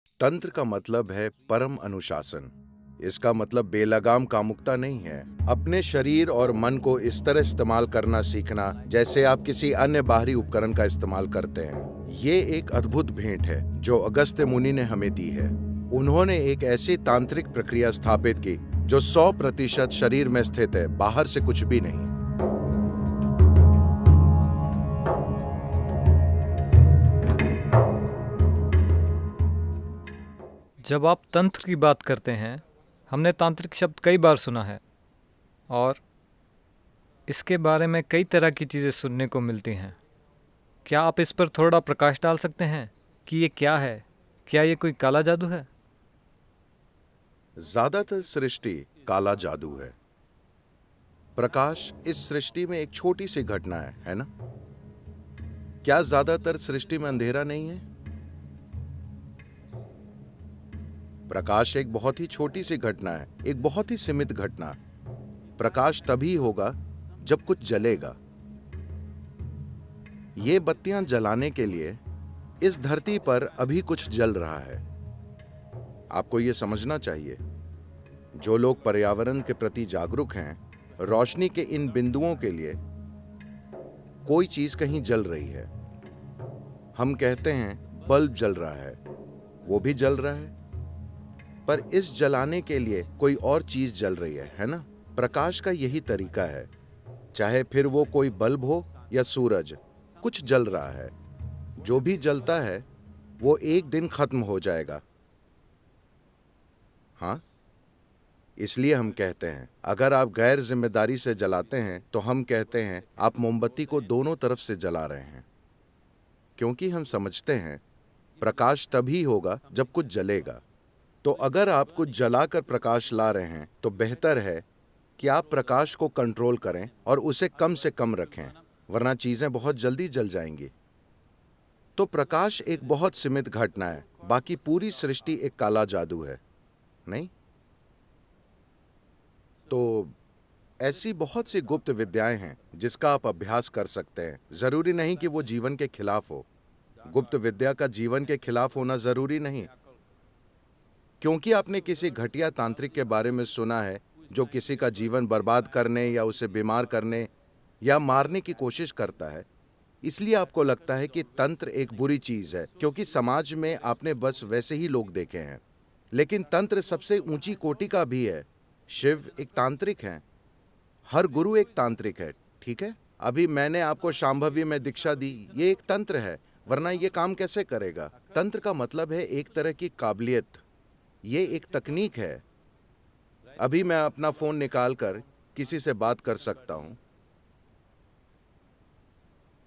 तंत्र का मतलब है परम अनुशासन। इसका मतलब बेलगाम कामुकता नहीं है। अपने शरीर और मन को इस तरह इस्तेमाल करना सीखना जैसे आप किसी अन्य बाहरी उपकरण का इस्तेमाल करते हैं। ये एक अद्भुत भेंट है जो अगस्त्य मुनि ने हमें दी है। उन्होंने एक ऐसी तांत्रिक प्रक्रिया स्थापित की जो 100% शरीर में स्थित है, बाहर से कुछ भी नहीं। जब आप तंत्र की बात करते हैं, हमने तांत्रिक शब्द कई बार सुना है और इसके बारे में कई तरह की चीज़ें सुनने को मिलती हैं। क्या आप इस पर थोड़ा प्रकाश डाल सकते हैं कि ये क्या है? क्या ये कोई काला जादू है? ज्यादातर सृष्टि काला जादू है। प्रकाश इस सृष्टि में एक छोटी सी घटना है ना? क्या ज्यादातर सृष्टि में अंधेरा नहीं है? प्रकाश एक बहुत ही छोटी सी घटना है, एक बहुत ही सीमित घटना। प्रकाश तभी होगा जब कुछ जलेगा। ये बत्तियां जलाने के लिए इस धरती पर अभी कुछ जल रहा है। आपको ये समझना चाहिए, जो लोग पर्यावरण के प्रति जागरूक हैं, रोशनी के इन बिंदुओं के लिए कोई चीज कहीं जल रही है। हम कहते हैं बल्ब जल रहा है, वो भी जल रहा है, पर इस जलाने के लिए कोई और चीज जल रही है ना? प्रकाश का यही तरीका है। चाहे फिर वो कोई बल्ब हो या सूरज, कुछ जल रहा है। जो भी जलता है वो एक दिन खत्म हो जाएगा। हाँ, इसलिए हम कहते हैं अगर आप गैर जिम्मेदारी से जलाते हैं तो हम कहते हैं आप मोमबत्ती को दोनों तरफ से जला रहे हैं। क्योंकि हम समझते हैं प्रकाश तभी होगा जब कुछ जलेगा। तो अगर आप कुछ जलाकर प्रकाश ला रहे हैं तो बेहतर है कि आप प्रकाश को कंट्रोल करें और उसे कम से कम रखें, वरना चीजें बहुत जल्दी जल जाएंगी। तो प्रकाश एक बहुत सीमित घटना है, बाकी पूरी सृष्टि एक काला जादू है, नहीं? तो ऐसी बहुत सी गुप्त विद्याएं हैं जिसका आप अभ्यास कर सकते हैं। जरूरी नहीं कि वो जीवन के खिलाफ हो। गुप्त विद्या का जीवन के खिलाफ होना जरूरी नहीं। क्योंकि आपने किसी घटिया तांत्रिक के बारे में सुना है जो किसी का जीवन बर्बाद करने या उसे बीमार करने या मारने की कोशिश करता है, इसलिए आपको लगता है कि तंत्र एक बुरी चीज है, क्योंकि समाज में आपने बस वैसे ही लोग देखे हैं। लेकिन तंत्र सबसे ऊंची कोटि का भी है। शिव एक तांत्रिक हैं, हर गुरु एक तांत्रिक है, ठीक है? अभी मैंने आपको शांभवी में दीक्षा दी, ये एक तंत्र है, वरना ये काम कैसे करेगा? तंत्र का मतलब है एक तरह की काबिलियत, ये एक तकनीक है। अभी मैं अपना फोन निकालकर किसी से बात कर सकता हूं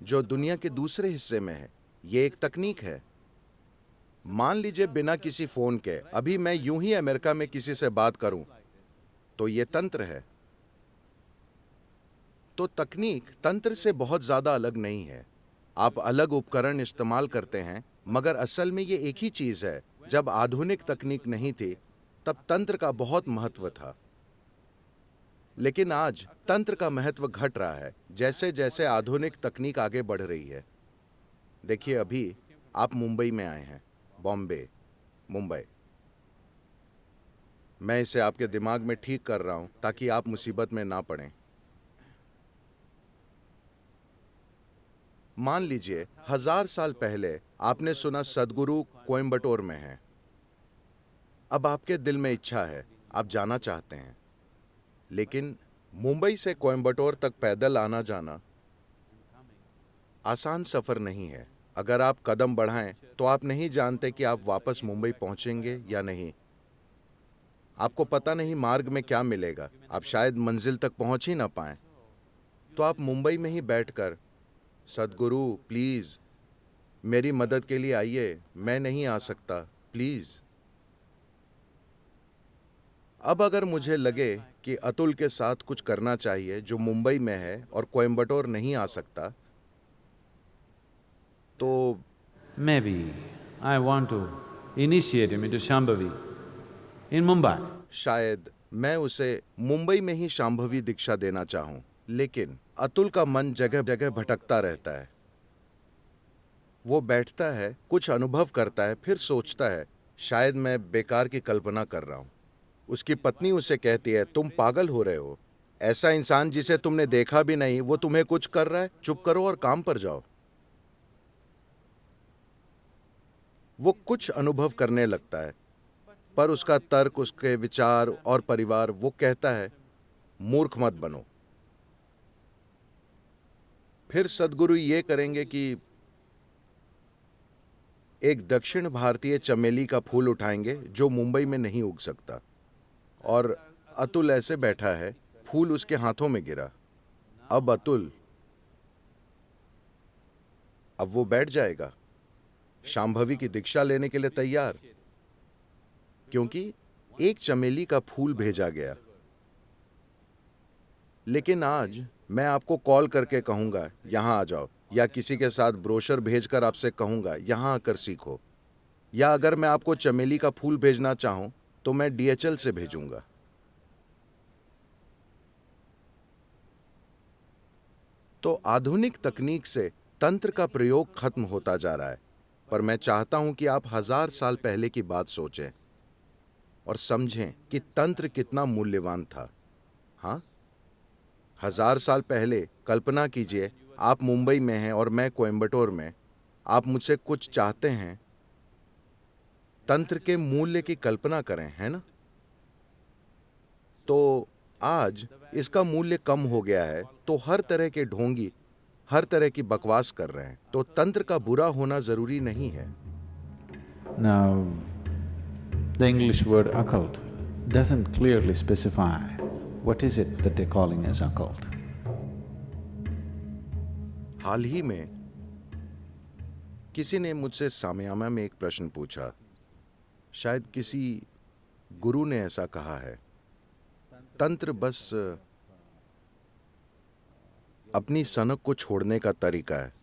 जो दुनिया के दूसरे हिस्से में है, ये एक तकनीक है। मान लीजिए बिना किसी फोन के अभी मैं यूं ही अमेरिका में किसी से बात करूं, तो ये तंत्र है। तो तकनीक तंत्र से बहुत ज्यादा अलग नहीं है। आप अलग उपकरण इस्तेमाल करते हैं, मगर असल में ये एक ही चीज है। जब आधुनिक तकनीक नहीं थी तब तंत्र का बहुत महत्व था। लेकिन आज तंत्र का महत्व घट रहा है जैसे जैसे आधुनिक तकनीक आगे बढ़ रही है। देखिए, अभी आप मुंबई में आए हैं, बॉम्बे, मुंबई। मैं इसे आपके दिमाग में ठीक कर रहा हूं ताकि आप मुसीबत में ना पड़ें। मान लीजिए 1000 साल पहले आपने सुना सदगुरु कोयम्बटूर में है। अब आपके दिल में इच्छा है, आप जाना चाहते हैं, लेकिन मुंबई से कोयम्बटूर तक पैदल आना जाना आसान सफर नहीं है। अगर आप कदम बढ़ाएं तो आप नहीं जानते कि आप वापस मुंबई पहुंचेंगे या नहीं। आपको पता नहीं मार्ग में क्या मिलेगा, आप शायद मंजिल तक पहुंच ही ना पाएं। तो आप मुंबई में ही बैठकर, सदगुरु प्लीज मेरी मदद के लिए आइए, मैं नहीं आ सकता, प्लीज। अब अगर मुझे लगे कि अतुल के साथ कुछ करना चाहिए जो मुंबई में है और कोयम्बटूर नहीं आ सकता, तो Maybe I want to initiate him into Shambhavi in Mumbai. शायद मैं उसे मुंबई में ही शांभवी दीक्षा देना चाहूं। लेकिन अतुल का मन जगह जगह भटकता रहता है। वो बैठता है, कुछ अनुभव करता है, फिर सोचता है, शायद मैं बेकार की कल्पना कर रहा हूं। उसकी पत्नी उसे कहती है, तुम पागल हो रहे हो। ऐसा इंसान जिसे तुमने देखा भी नहीं, वो तुम्हें कुछ कर रहा है, चुप करो और काम पर जाओ। वो कुछ अनुभव करने लगता है, पर उसका तर्क, उसके विचार और परिवार वो कहता है, मूर्ख मत बनो। फिर सद्गुरु ये करेंगे कि एक दक्षिण भारतीय चमेली का फूल उठाएंगे जो मुंबई में नहीं उग सकता, और अतुल ऐसे बैठा है, फूल उसके हाथों में गिरा। अब अतुल, अब वो बैठ जाएगा शांभवी की दीक्षा लेने के लिए तैयार, क्योंकि एक चमेली का फूल भेजा गया। लेकिन आज मैं आपको कॉल करके कहूंगा यहां आ जाओ, या किसी के साथ ब्रोशर भेजकर आपसे कहूंगा यहां आकर सीखो, या अगर मैं आपको चमेली का फूल भेजना चाहूं तो मैं DHL से भेजूंगा। तो आधुनिक तकनीक से तंत्र का प्रयोग खत्म होता जा रहा है, पर मैं चाहता हूं कि आप 1000 साल पहले की बात सोचें और समझें कि तंत्र कितना मूल्यवान था। हाँ, 1000 साल पहले कल्पना कीजिए, आप मुंबई में हैं और मैं कोयम्बटूर में। आप मुझसे कुछ चाहते हैं, तंत्र के मूल्य की कल्पना करें, है ना? तो आज इसका मूल्य कम हो गया है, तो हर तरह के ढोंगी हर तरह की बकवास कर रहे हैं। तो तंत्र का बुरा होना जरूरी नहीं है। Now, the English word occult doesn't clearly specify what is it that they're calling as occult. हाल ही में किसी ने मुझसे सामयामा में एक प्रश्न पूछा, शायद किसी गुरु ने ऐसा कहा है, तंत्र बस अपनी सनक को छोड़ने का तरीका है,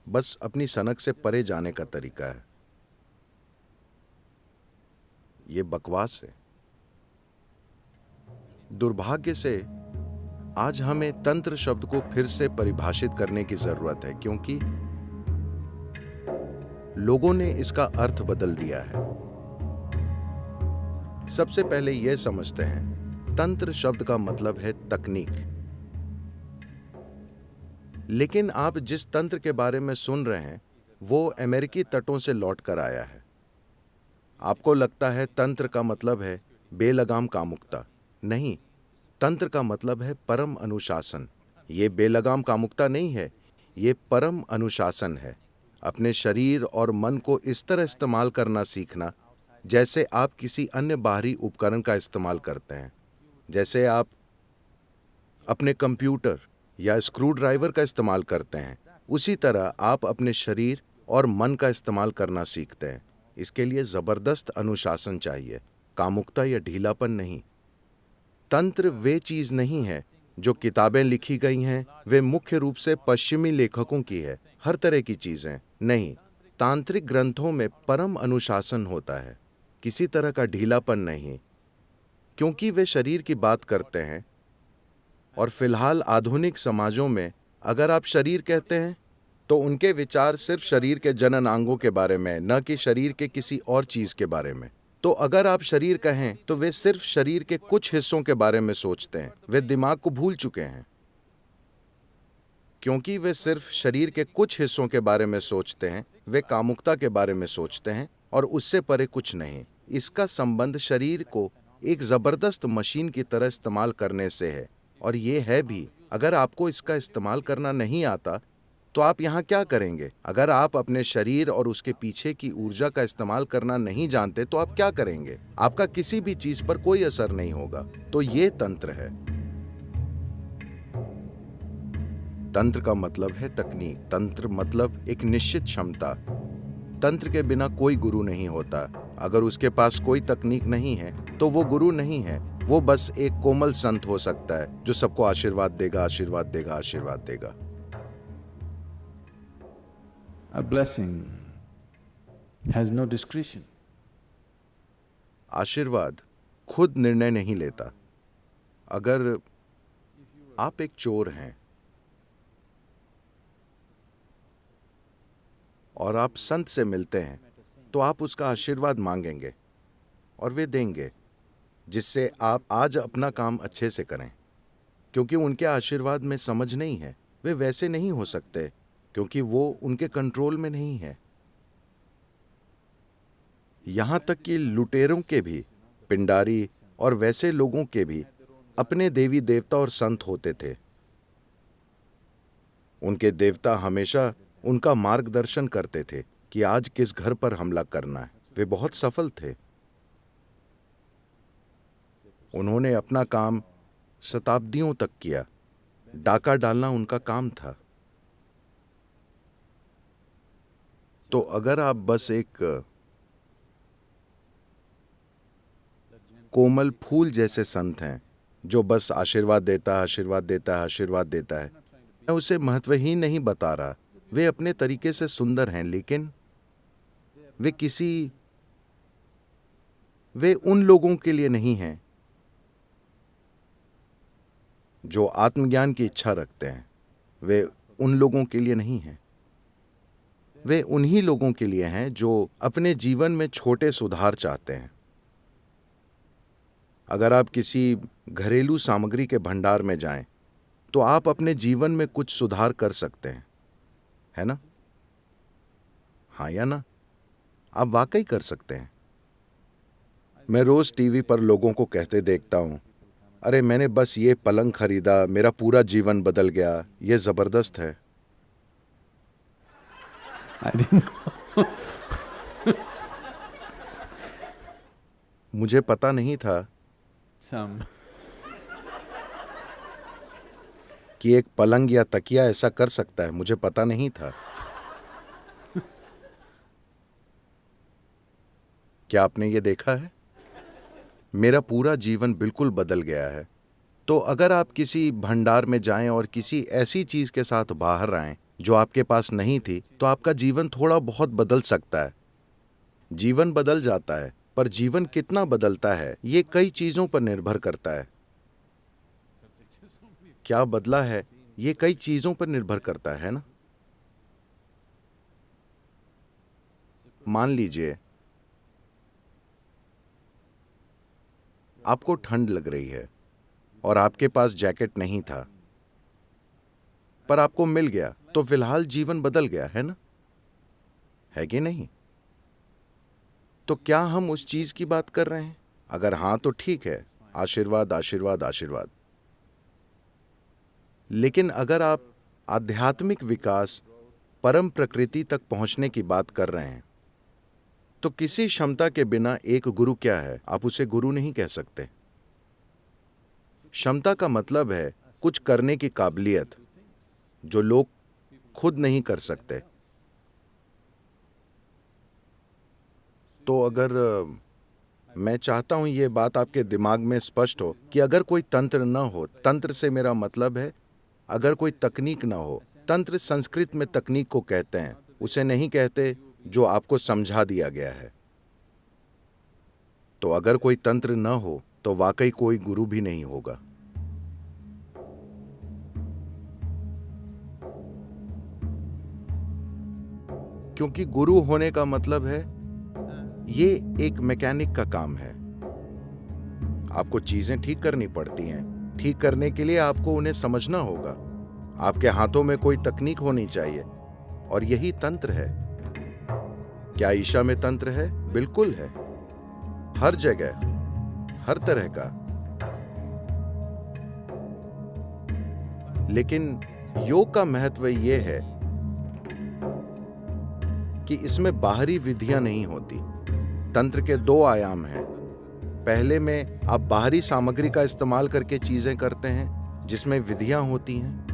बस अपनी सनक से परे जाने का तरीका है। ये बकवास है। दुर्भाग्य से आज हमें तंत्र शब्द को फिर से परिभाषित करने की जरूरत है, क्योंकि लोगों ने इसका अर्थ बदल दिया है। सबसे पहले यह समझते हैं, तंत्र शब्द का मतलब है तकनीक। लेकिन आप जिस तंत्र के बारे में सुन रहे हैं वो अमेरिकी तटों से लौट कर आया है। आपको लगता है तंत्र का मतलब है बेलगाम कामुकता। नहीं, तंत्र का मतलब है परम अनुशासन। ये बेलगाम कामुकता नहीं है, ये परम अनुशासन है। अपने शरीर और मन को इस तरह इस्तेमाल करना सीखना जैसे आप किसी अन्य बाहरी उपकरण का इस्तेमाल करते हैं। जैसे आप अपने कंप्यूटर या स्क्रू ड्राइवर का इस्तेमाल करते हैं, उसी तरह आप अपने शरीर और मन का इस्तेमाल करना सीखते हैं। इसके लिए जबरदस्त अनुशासन चाहिए, कामुकता या ढीलापन नहीं। तंत्र वे चीज नहीं है जो किताबें लिखी गई हैं, वे मुख्य रूप से पश्चिमी लेखकों की है, हर तरह की चीजें नहीं। तांत्रिक ग्रंथों में परम अनुशासन होता है, किसी तरह का ढीलापन नहीं, क्योंकि वे शरीर की बात करते हैं। और फिलहाल आधुनिक समाजों में अगर आप शरीर कहते हैं तो उनके विचार सिर्फ शरीर के जननांगों के बारे में, न कि शरीर के किसी और चीज के बारे में। तो अगर आप शरीर कहें तो वे सिर्फ शरीर के कुछ हिस्सों के बारे में सोचते हैं। वे दिमाग को भूल चुके हैं, क्योंकि वे सिर्फ शरीर के कुछ हिस्सों के बारे में सोचते हैं। वे कामुकता के बारे में सोचते हैं और उससे परे कुछ नहीं। इसका संबंध शरीर को एक जबरदस्त मशीन की तरह इस्तेमाल करने से है। और ये है भी, अगर आपको इसका इस्तेमाल करना नहीं आता तो आप यहाँ क्या करेंगे? अगर आप अपने शरीर और उसके पीछे की ऊर्जा का इस्तेमाल करना नहीं जानते तो आप क्या करेंगे? आपका किसी भी चीज पर कोई असर नहीं होगा। तो ये तंत्र है। तंत्र का मतलब है तकनीक। तंत्र मतलब एक निश्चित क्षमता। तंत्र के बिना कोई गुरु नहीं होता। अगर उसके पास कोई तकनीक नहीं है तो वो गुरु नहीं है, वो बस एक कोमल संत हो सकता है जो सबको आशीर्वाद देगा, आशीर्वाद देगा, आशीर्वाद देगा। A blessing has no discretion. आशीर्वाद खुद निर्णय नहीं लेता। अगर आप एक चोर हैं और आप संत से मिलते हैं तो आप उसका आशीर्वाद मांगेंगे। और वे देंगे, जिससे आप आज अपना काम अच्छे से करें। क्योंकि उनके आशीर्वाद में समझ नहीं है, वे वैसे नहीं हो सकते, क्योंकि वो उनके कंट्रोल में नहीं है। यहां तक कि लुटेरों के भी, पिंडारी और वैसे लोगों के भी अपने देवी देवता और संत होते थे। उनके देवता हमेशा उनका मार्गदर्शन करते थे कि आज किस घर पर हमला करना है। वे बहुत सफल थे। उन्होंने अपना काम शताब्दियों तक किया। डाका डालना उनका काम था। तो अगर आप बस एक कोमल फूल जैसे संत हैं जो बस आशीर्वाद देता है, आशीर्वाद देता है, आशीर्वाद देता है, मैं उसे महत्वहीन नहीं बता रहा। वे अपने तरीके से सुंदर हैं, लेकिन वे उन लोगों के लिए नहीं हैं जो आत्मज्ञान की इच्छा रखते हैं। वे उन लोगों के लिए नहीं हैं। वे उन्हीं लोगों के लिए हैं जो अपने जीवन में छोटे सुधार चाहते हैं। अगर आप किसी घरेलू सामग्री के भंडार में जाएं, तो आप अपने जीवन में कुछ सुधार कर सकते हैं, है ना? हाँ या ना? आप वाकई कर सकते हैं। मैं रोज टीवी पर लोगों को कहते देखता हूं, अरे मैंने बस ये पलंग खरीदा, मेरा पूरा जीवन बदल गया, ये जबरदस्त है। I didn't मुझे पता नहीं था some कि एक पलंग या तकिया ऐसा कर सकता है। मुझे पता नहीं था। क्या आपने ये देखा है? मेरा पूरा जीवन बिल्कुल बदल गया है। तो अगर आप किसी भंडार में जाएं और किसी ऐसी चीज के साथ बाहर आएं जो आपके पास नहीं थी, तो आपका जीवन थोड़ा बहुत बदल सकता है। जीवन बदल जाता है, पर जीवन कितना बदलता है ये कई चीजों पर निर्भर करता है। क्या बदला है ये कई चीजों पर निर्भर करता है ना? मान लीजिए आपको ठंड लग रही है और आपके पास जैकेट नहीं था, पर आपको मिल गया, तो फिलहाल जीवन बदल गया, है ना? है कि नहीं? तो क्या हम उस चीज की बात कर रहे हैं? अगर हां तो ठीक है, आशीर्वाद आशीर्वाद आशीर्वाद। लेकिन अगर आप आध्यात्मिक विकास, परम प्रकृति तक पहुंचने की बात कर रहे हैं, तो किसी क्षमता के बिना एक गुरु क्या है? आप उसे गुरु नहीं कह सकते। क्षमता का मतलब है कुछ करने की काबिलियत जो लोग खुद नहीं कर सकते। तो अगर मैं चाहता हूं ये बात आपके दिमाग में स्पष्ट हो कि अगर कोई तंत्र न हो, तंत्र से मेरा मतलब है अगर कोई तकनीक न हो, तंत्र संस्कृत में तकनीक को कहते हैं, उसे नहीं कहते जो आपको समझा दिया गया है। तो अगर कोई तंत्र न हो तो वाकई कोई गुरु भी नहीं होगा। क्योंकि गुरु होने का मतलब है ये एक मैकेनिक का काम है। आपको चीजें ठीक करनी पड़ती हैं। ठीक करने के लिए आपको उन्हें समझना होगा। आपके हाथों में कोई तकनीक होनी चाहिए, और यही तंत्र है। क्या ईशा में तंत्र है? बिल्कुल है, हर जगह, हर तरह का। लेकिन योग का महत्व यह है कि इसमें बाहरी विधियां नहीं होती। तंत्र के दो आयाम हैं। पहले में आप बाहरी सामग्री का इस्तेमाल करके चीजें करते हैं जिसमें विधियां होती हैं।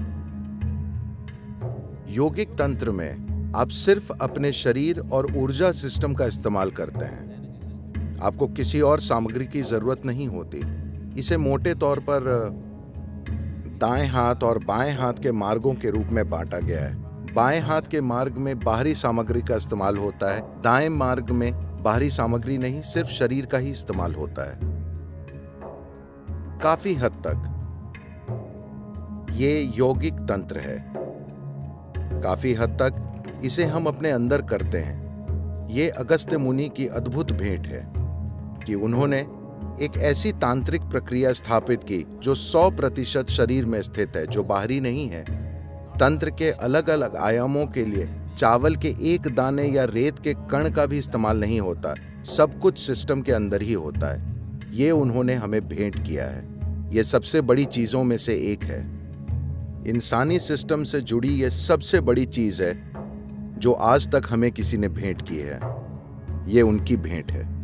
योगिक तंत्र में आप सिर्फ अपने शरीर और ऊर्जा सिस्टम का इस्तेमाल करते हैं। आपको किसी और सामग्री की जरूरत नहीं होती। इसे मोटे तौर पर दाएं हाथ और बाएं हाथ के मार्गों के रूप में बांटा गया है। बाएं हाथ के मार्ग में बाहरी सामग्री का इस्तेमाल होता है, दाएं मार्ग में बाहरी सामग्री नहीं, सिर्फ शरीर का ही इस्तेमाल होता है। काफी हद तक ये यौगिक तंत्र है। काफी हद तक इसे हम अपने अंदर करते हैं। ये अगस्त्य मुनि की अद्भुत भेंट है। कि उन्होंने एक ऐसी तांत्रिक प्रक्रिया स्थापित की जो 100% शरीर में स्थित है, जो बाहरी नहीं है। तंत्र के अलग अलग आयामों के लिए चावल के एक दाने या रेत के कण का भी इस्तेमाल नहीं होता, सब कुछ सिस्टम के अंदर ही होता है। ये उन्होंने हमें भेंट किया है। ये सबसे बड़ी चीजों में से एक है। इंसानी सिस्टम से जुड़ी ये सबसे बड़ी चीज है जो आज तक हमें किसी ने भेंट की है। ये उनकी भेंट है।